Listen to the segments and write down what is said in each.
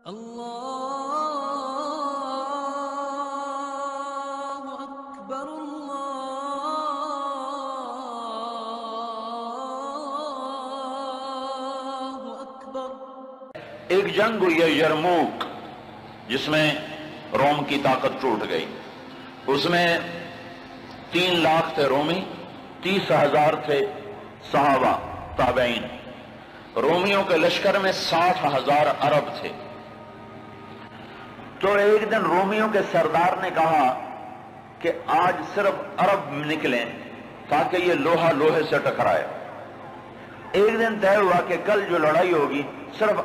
اللہ اکبر اللہ اکبر۔ ایک جنگ ہوئی ہے یرموک، جس میں روم کی طاقت ٹوٹ گئی۔ اس میں 3 لاکھ تھے رومی، 30,000 تھے صحابہ تابعین۔ رومیوں کے لشکر میں 60,000 عرب تھے۔ تو ایک دن رومیوں کے سردار نے کہا کہ آج صرف عرب نکلیں تاکہ یہ لوہا لوہے سے ٹکرائے۔ ایک دن طے ہوا کہ کل جو لڑائی ہوگی صرف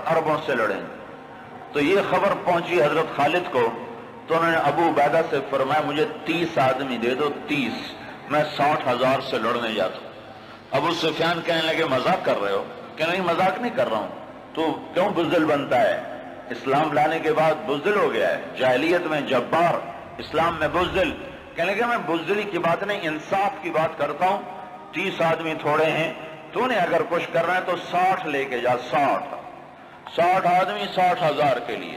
عربوں سے لڑیں۔ تو یہ خبر پہنچی حضرت خالد کو، تو انہوں نے ابو عبیدہ سے فرمایا مجھے 30 آدمی دے دو، 30، میں 60,000 سے لڑنے جاتا ہوں۔ ابو سفیان کہنے لگے مذاق کر رہے ہو؟ کہ نہیں مذاق نہیں کر رہا ہوں، تو کیوں بزدل بنتا ہے؟ اسلام لانے کے بعد بزدل ہو گیا ہے، جاہلیت میں جبار، اسلام میں بزدل۔ کہنے لگے میں بزدلی کی بات نہیں، انصاف کی بات کرتا ہوں۔ 30 آدمی تھوڑے ہیں، تو نے اگر کچھ کرنا ہے تو 60 لے کے جا، 60 آدمی 60,000 کے لیے،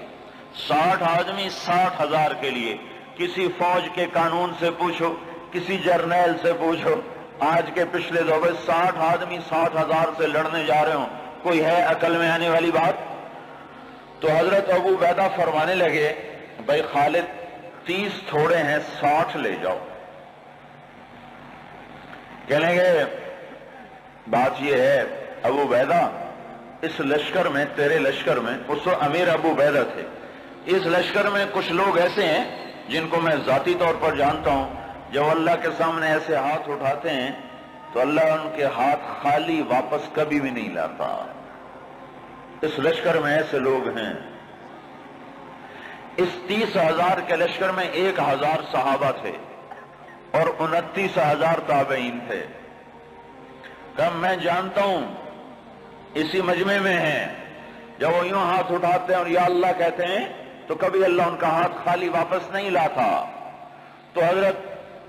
60 آدمی 60,000 کے لیے۔ کسی فوج کے قانون سے پوچھو، کسی جرنیل سے پوچھو، آج کے پچھلے دور میں 60 آدمی 60,000 سے لڑنے جا رہے ہوں، کوئی ہے عقل میں آنے والی بات؟ تو حضرت ابو عبیدہ فرمانے لگے بھائی خالد 30 تھوڑے ہیں، 60 لے جاؤ۔ کہنے گے بات یہ ہے ابو عبیدہ، اس لشکر میں، تیرے لشکر میں، اس وقت امیر ابو عبیدہ تھے، اس لشکر میں کچھ لوگ ایسے ہیں جن کو میں ذاتی طور پر جانتا ہوں، جب اللہ کے سامنے ایسے ہاتھ اٹھاتے ہیں تو اللہ ان کے ہاتھ خالی واپس کبھی بھی نہیں لاتا۔ اس لشکر میں ایسے لوگ ہیں۔ اس 30,000 کے لشکر میں 1,000 صحابہ تھے اور 29,000 تابعین تھے۔ کہ میں جانتا ہوں اسی مجمع میں ہیں، جب وہ یوں ہاتھ اٹھاتے ہیں اور یا اللہ کہتے ہیں تو کبھی اللہ ان کا ہاتھ خالی واپس نہیں لاتا۔ تو حضرت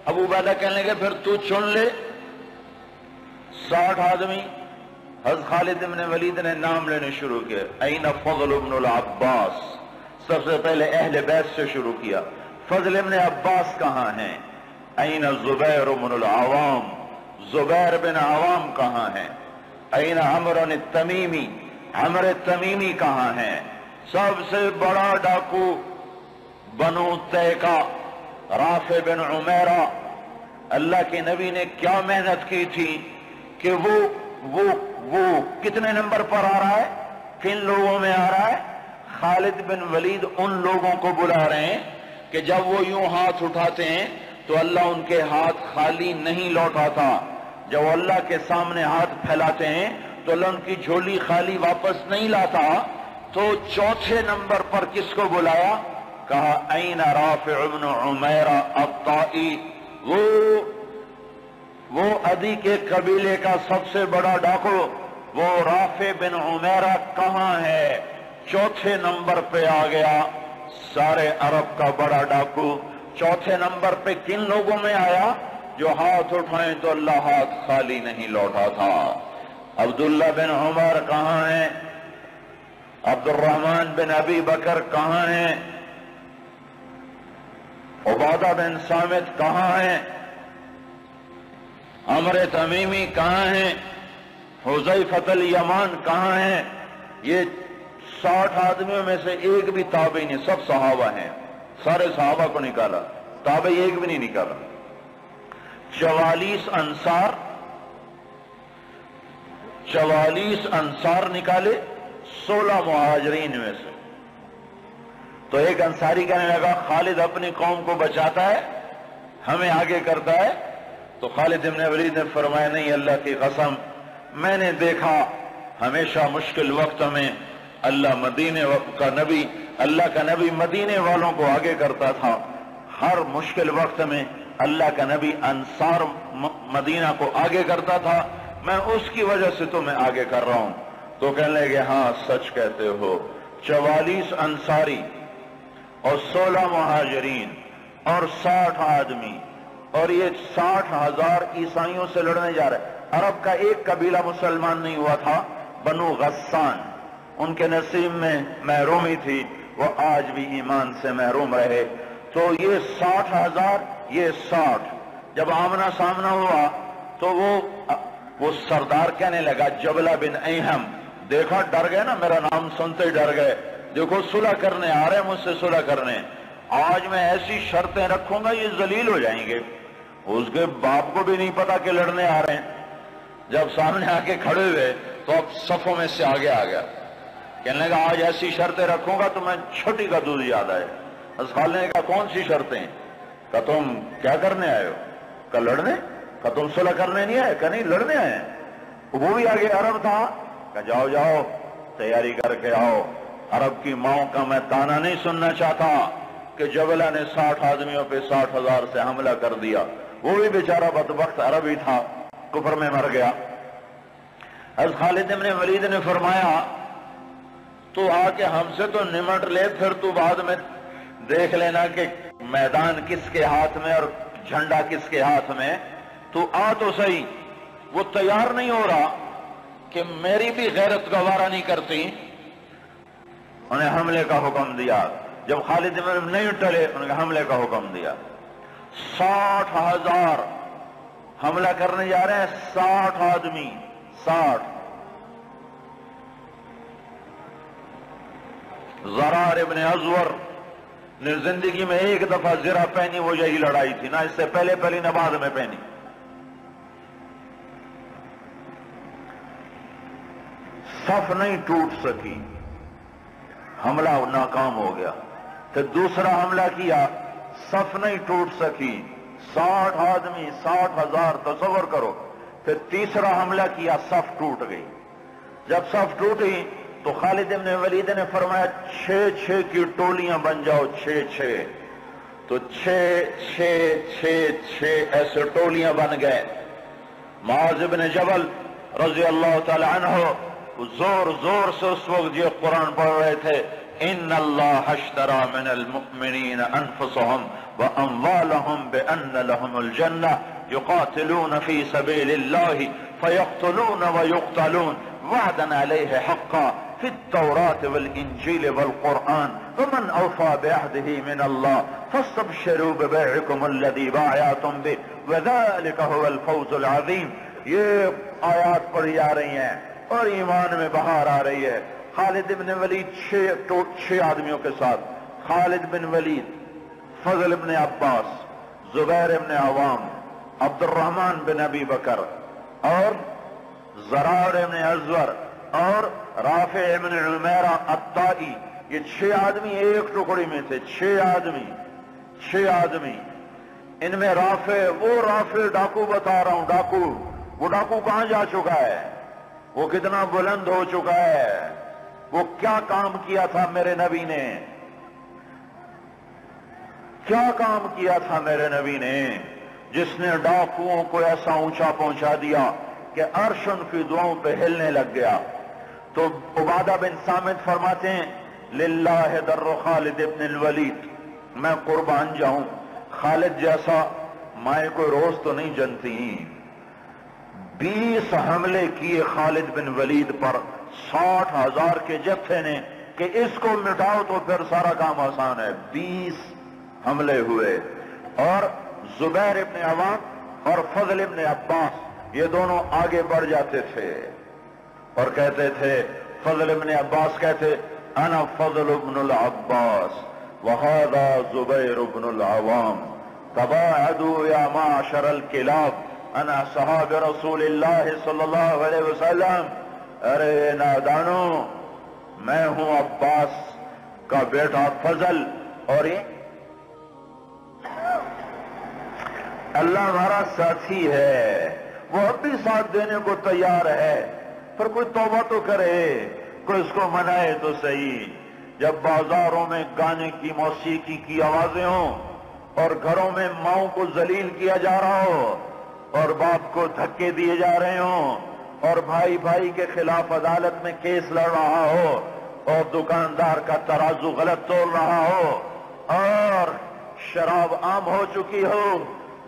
ابو عبیدہ کہنے لگے پھر تو چن لے 60 آدمی۔ حضرت خالد بن ولید نے نام لینے شروع کیا، این فضل بن العباس، سب سے پہلے اہل بیت سے شروع کیا، فضل بن عباس کہاں ہیں؟ این زبیر بن العوام، زبیر بن عوام کہاں ہیں؟ این عمرو التمیمی، عمر التمیمی کہاں ہیں؟ سب سے بڑا ڈاکو بنو تیکا، رافع بن عمیرہ۔ اللہ کے نبی نے کیا محنت کی تھی کہ وہ کتنے نمبر پر آ رہا ہے، کن لوگوں میں آ رہا ہے؟ خالد بن ولید ان لوگوں کو بلا رہے ہیں کہ جب وہ یوں ہاتھ اٹھاتے ہیں تو اللہ ان کے ہاتھ خالی نہیں لوٹاتا، جب وہ اللہ کے سامنے ہاتھ پھیلاتے ہیں تو اللہ ان کی جھولی خالی واپس نہیں لاتا۔ تو چوتھے نمبر پر کس کو بلایا؟ کہا این رافع بن عمیرہ الطائی، وہ عدی کے قبیلے کا سب سے بڑا ڈاکو، وہ رافع بن عمیرہ کہاں ہے؟ چوتھے نمبر پہ آ گیا، سارے عرب کا بڑا ڈاکو۔ چوتھے نمبر پہ کن لوگوں میں آیا؟ جو ہاتھ اٹھائیں تو اللہ ہاتھ خالی نہیں لوٹا تھا۔ عبداللہ بن عمر کہاں ہیں؟ عبد الرحمن بن ابی بکر کہاں ہیں؟ عبادہ بن صامت کہاں ہیں؟ عمر تمیمی کہاں ہیں؟ حذیفہ الیمان کہاں ہیں؟ یہ 60 آدمیوں میں سے ایک بھی تابعی نہیں، سب صحابہ ہیں، سارے صحابہ کو نکالا، تابعی ایک بھی نہیں نکالا۔ 44 انصار نکالے 16 مہاجرین میں سے۔ تو ایک انصاری کہنے لگا خالد اپنی قوم کو بچاتا ہے، ہمیں آگے کرتا ہے۔ تو خالد بن ولید نے فرمایا نہیں، اللہ کی قسم میں نے دیکھا ہمیشہ مشکل وقت میں اللہ کا نبی مدینے والوں کو آگے کرتا تھا، ہر مشکل وقت میں اللہ کا نبی انصار مدینہ کو آگے کرتا تھا، میں اس کی وجہ سے تمہیں آگے کر رہا ہوں۔ تو کہنے لگے ہاں سچ کہتے ہو۔ 44 انصاری اور 16 مہاجرین اور 60 آدمی، اور یہ 60,000 عیسائیوں سے لڑنے جا رہے۔ عرب کا ایک قبیلہ مسلمان نہیں ہوا تھا، بنو غسان، ان کے نصیب میں محرومی تھی، وہ آج بھی ایمان سے محروم رہے۔ تو یہ 60,000، یہ 60 جب آمنا سامنا ہوا تو وہ سردار کہنے لگا جبلہ بن ایہم، دیکھا ڈر گئے نا، میرا نام سنتے ہی ڈر گئے، دیکھو صلح کرنے آ رہے ہیں مجھ سے صلح کرنے، آج میں ایسی شرطیں رکھوں گا یہ ذلیل ہو جائیں گے۔ اس کے باپ کو بھی نہیں پتا کہ لڑنے آ رہے ہیں، جب سامنے آ کے کھڑے ہوئے تو اب صفوں میں سے آگے آ گیا، کہنے لگا آج ایسی شرطیں رکھوں گا تو میں چھوٹی کا دودھ یاد آئے۔ خالد نے کہا کون سی شرطیں؟ کہ تم کیا کرنے آئے ہو؟ کہ لڑنے؟ کہ تم صلح کرنے نہیں آئے؟ کہ نہیں لڑنے آئے ہیں۔ وہ بھی آگے عرب تھا، کہ جاؤ جاؤ تیاری کر کے آؤ، عرب کی ماؤں کا میں تانا نہیں سننا چاہتا کہ جبلہ نے 60 آدمیوں پہ 60,000 سے حملہ کر دیا، وہ بھی بیچارہ بدبخت عربی تھا، کفر میں مر گیا۔ حضرت خالد بن ولید نے فرمایا تو آ کے ہم سے تو نمٹ لے، پھر تو بعد میں دیکھ لینا کہ میدان کس کے ہاتھ میں اور جھنڈا کس کے ہاتھ میں، تو آ تو صحیح۔ وہ تیار نہیں ہو رہا کہ میری بھی غیرت گوارا نہیں کرتی، انہیں حملے کا حکم دیا۔ جب خالد بن نہیں ٹلے انہیں حملے کا حکم دیا۔ 60,000 حملہ کرنے جا رہے ہیں، 60 آدمی، 60۔ زرار ابن ازور نے زندگی میں ایک دفعہ زرہ پہنی، وہ یہی لڑائی تھی، نہ اس سے پہلے نہ بعد میں پہنی۔ صف نہیں ٹوٹ سکی، حملہ ناکام ہو گیا۔ پھر دوسرا حملہ کیا، صف نہیں ٹوٹ سکی، 60 آدمی، 60,000، تصور کرو۔ پھر تیسرا حملہ کیا، صف ٹوٹ گئی۔ جب صف ٹوٹی تو خالد بن ولید نے فرمایا 6 کی ٹولیاں بن جاؤ، 6 تو 6 ایسے ٹولیاں بن گئے۔ معاذ بن جبل رضی اللہ تعالی عنہ زور زور سے اس وقت یہ قرآن پڑھ رہے تھے، ان اللہ اشترى من المؤمنین انفسهم واموالهم بان لهم الجنہ یقاتلون فی سبیل اللہ فیقتلون ویقتلون وعدا علیہ حقا فی التوراة والانجیل والقرآن ومن اوفى بعهده من اللہ فاستبشروا ببیعکم الذی بايعتم به وذلك هو الفوز العظیم۔ یہ آیات پڑھی جا رہی ہیں اور ایمان میں بہار آ رہی ہے۔ خالد بن ولید 6 آدمیوں کے ساتھ، خالد بن ولید، فضل بن عباس، زبیر بن عوام، عبد الرحمن بن ابی بکر اور زرار بن ازور اور رافع بن عمیرہ الطائی، یہ 6 آدمی ایک ٹکڑی میں تھے، 6 آدمی۔ ان میں رافع ڈاکو بتا رہا ہوں، ڈاکو، وہ ڈاکو کہاں جا چکا ہے، وہ کتنا بلند ہو چکا ہے، وہ کیا کام کیا تھا میرے نبی نے، کیا کام کیا تھا میرے نبی نے، جس نے ڈاکوؤں کو ایسا اونچا پہنچا دیا کہ عرش ان کی دعاؤں پہ ہلنے لگ گیا۔ تو عبادہ بن صامت فرماتے ہیں للہ در خالد ابن الولید، میں قربان جاؤں، خالد جیسا مائیں کوئی روز تو نہیں جنتی۔ 20 حملے کیے خالد بن ولید پر 60,000 کے جتھے نے کہ اس کو مٹاؤ تو پھر سارا کام آسان ہے۔ 20 حملے ہوئے اور زبیر ابن عوام اور فضل ابن عباس یہ دونوں آگے بڑھ جاتے تھے اور کہتے تھے، فضل ابن عباس کہتے انا فضل ابن العباس وہذا زبیر ابن العوام تباعدوا یا معشر الکلاب انا صحاب رسول اللہ صلی اللہ علیہ وسلم۔ ارے نادانو، میں ہوں عباس کا بیٹا فضل اور یہ اللہ ہمارا ساتھی ہے، وہ اب بھی ساتھ دینے کو تیار ہے، پر کوئی توبہ تو کرے، کوئی اس کو منائے تو صحیح۔ جب بازاروں میں گانے کی موسیقی کی آوازیں ہوں اور گھروں میں ماؤں کو ذلیل کیا جا رہا ہو اور باپ کو دھکے دیے جا رہے ہوں اور بھائی بھائی کے خلاف عدالت میں کیس لڑ رہا ہو اور دکاندار کا ترازو غلط تول رہا ہو اور شراب عام ہو چکی ہو،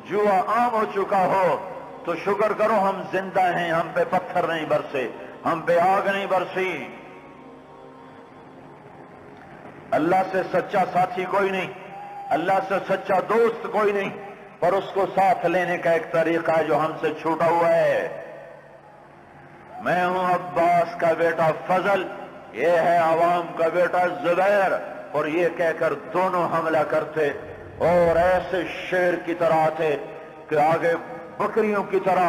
جوا عام ہو چکا ہو، تو شکر کرو ہم زندہ ہیں، ہم پہ پتھر نہیں برسے، ہم پہ آگ نہیں برسی۔ اللہ سے سچا ساتھی کوئی نہیں، اللہ سے سچا دوست کوئی نہیں، پر اس کو ساتھ لینے کا ایک طریقہ ہے جو ہم سے چھوٹا ہوا ہے۔ میں ہوں عباس کا بیٹا فضل، یہ ہے عوام کا بیٹا زبیر، اور یہ کہہ کر دونوں حملہ کرتے اور ایسے شیر کی طرح تھے کہ آگے بکریوں کی طرح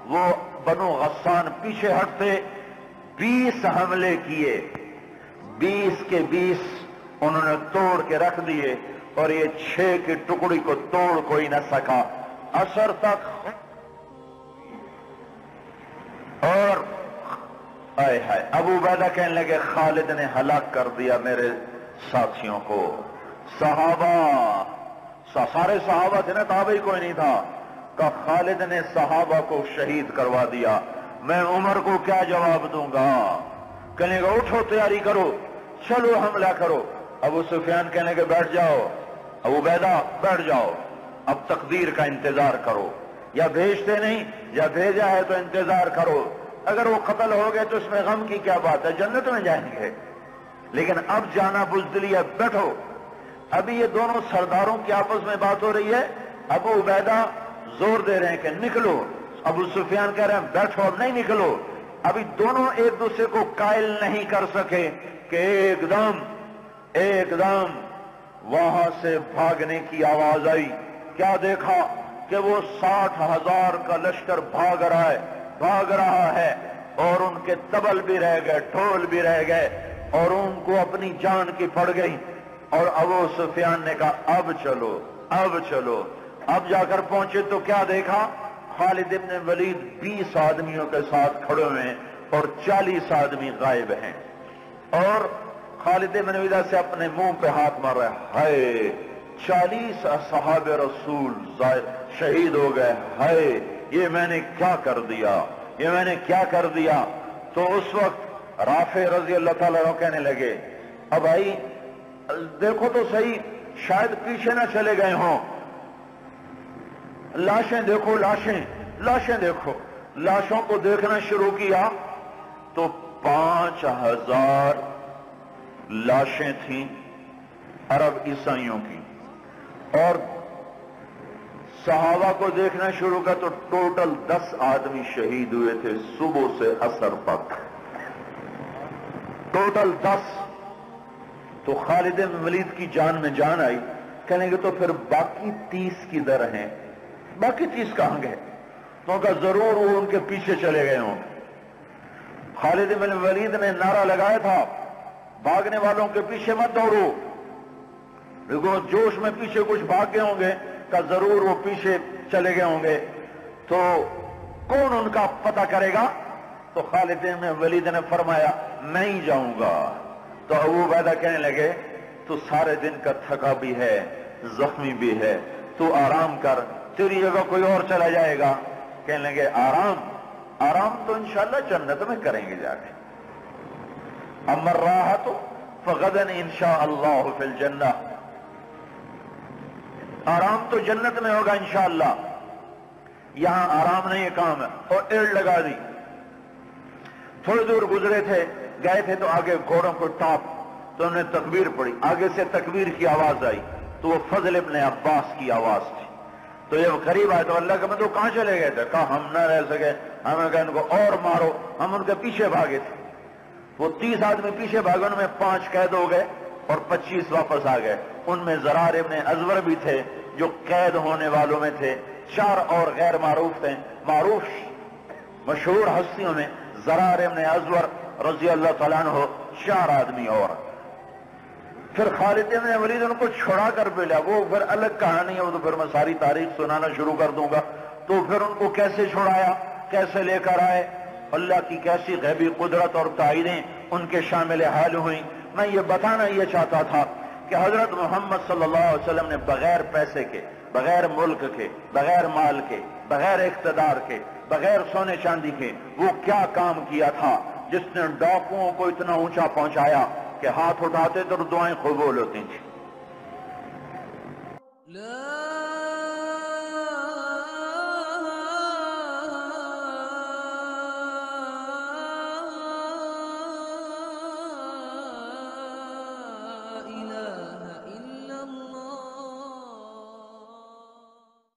وہ بنو غسان پیچھے ہٹتے۔ 20 حملے کیے، 20 کے 20 انہوں نے توڑ کے رکھ دیے، اور یہ 6 کی ٹکڑی کو توڑ کوئی نہ سکا عصر تک۔ اور آئے ہائے ابو عبیدہ کہنے لگے خالد نے ہلاک کر دیا میرے ساتھیوں کو۔ صحابہ سارے صحابہ تھے نا، تابعی کوئی نہیں تھا، کہ خالد نے صحابہ کو شہید کروا دیا، میں عمر کو کیا جواب دوں گا؟ کہنے گا اٹھو تیاری کرو، چلو حملہ کرو۔ ابو سفیان کہنے کے بیٹھ جاؤ، ابو عبیدہ بیٹھ جاؤ، اب تقدیر کا انتظار کرو، یا بھیجتے نہیں یا بھیجا ہے تو انتظار کرو، اگر وہ قتل ہو گئے تو اس میں غم کی کیا بات ہے، جنت میں جائیں گے، لیکن اب جانا بزدلی ہے، بیٹھو۔ ابھی یہ دونوں سرداروں کی آپس میں بات ہو رہی ہے، ابو عبیدہ زور دے رہے ہیں کہ نکلو، ابو سفیان کہہ رہے ہیں بیٹھو اب نہیں نکلو۔ ابھی دونوں ایک دوسرے کو قائل نہیں کر سکے کہ ایک دم وہاں سے بھاگنے کی آواز آئی۔ کیا دیکھا کہ وہ 60,000 کا لشکر بھاگ رہا ہے، اور ان کے طبل بھی رہ گئے، ڈھول بھی رہ گئے، اور ان کو اپنی جان کی پڑ گئی۔ اور ابو سفیان نے کہا اب چلو۔ اب جا کر پہنچے تو کیا دیکھا؟ خالد ابن ولید 20 آدمیوں کے ساتھ کھڑے ہوئے ہیں اور 40 آدمی غائب ہیں، اور خالد ابن ولید سے اپنے منہ پہ ہاتھ مار رہے ہیں، ہائے 40 اصحاب رسول شہید ہو گئے، ہائے یہ میں نے کیا کر دیا۔ تو اس وقت رافع رضی اللہ تعالیٰ عنہ کہنے لگے اب بھائی دیکھو تو صحیح، شاید پیچھے نہ چلے گئے ہوں، لاشیں دیکھو، لاشیں دیکھو۔ لاشوں کو دیکھنا شروع کیا تو 5,000 لاشیں تھیں عرب عیسائیوں کی، اور صحابہ کو دیکھنا شروع کیا تو ٹوٹل 10 آدمی شہید ہوئے تھے صبح سے عصر تک، ٹوٹل 10۔ تو خالد بن ولید کی جان میں جان آئی، کہنے گے تو پھر باقی 30 کدھر ہیں؟ باقی 30 کہاں گئے؟ تو کہا ضرور وہ ان کے پیچھے چلے گئے ہوں۔ خالد بن ولید نے نعرہ لگایا تھا بھاگنے والوں کے پیچھے مت دوڑو، دیکھو جوش میں پیچھے کچھ بھاگ گئے ہوں گے، کہ ضرور وہ پیچھے چلے گئے ہوں گے، تو کون ان کا پتہ کرے گا؟ تو خالد بن ولید نے فرمایا میں ہی جاؤں گا۔ تو ابو عبیدہ کہنے لگے تو سارے دن کا تھکا بھی ہے، زخمی بھی ہے، تو آرام کر، تیری جگہ کوئی اور چلا جائے گا۔ کہنے لگے آرام تو انشاءاللہ جنت میں کریں گے جا کے، اما الراحۃ فغدا انشاء اللہ فی الجنہ، آرام تو جنت میں ہوگا انشاءاللہ، یہاں آرام نہیں کام ہے۔ اور ایڑ لگا دی، تھوڑی دور گزرے تھے، گئے تھے تو آگے گھوڑوں کو ٹاپ، تو انہوں نے تکبیر پڑھی، آگے سے تکبیر کی آواز آئی تو وہ فضل ابن عباس کی آواز تھی۔ تو جب قریب آئے تو اللہ کے بندو کہاں چلے گئے تھے؟ کہا ہم نہ رہ سکے، ہم نے کہا ان کو اور مارو، ہم ان کے پیچھے بھاگے تھے۔ وہ 30 آدمی پیچھے بھاگے، ان میں 5 قید ہو گئے اور 25 واپس آ گئے۔ ان میں زرار ابن ازور بھی تھے جو قید ہونے والوں میں تھے، 4 اور غیر معروف تھے، معروف مشہور ہستیوں میں زرار ابن ازور رضی اللہ تعالیٰ عنہ، 4 آدمی اور۔ پھر خالد بن ولید ان کو چھڑا کر ملا، وہ پھر الگ کہانی ہے، وہ تو پھر میں ساری تاریخ سنانا شروع کر دوں گا۔ تو پھر ان کو کیسے چھڑایا، کیسے لے کر آئے، اللہ کی کیسی غیبی قدرت اور تائیدیں ان کے شامل حال ہوئیں۔ میں یہ بتانا یہ چاہتا تھا کہ حضرت محمد صلی اللہ علیہ وسلم نے بغیر پیسے کے، بغیر ملک کے، بغیر مال کے، بغیر اقتدار کے، بغیر سونے چاندی کے وہ کیا کام کیا تھا جس نے ڈاکوؤں کو اتنا اونچا پہنچایا کہ ہاتھ اٹھاتے تو دعائیں قبول ہوتی تھیں۔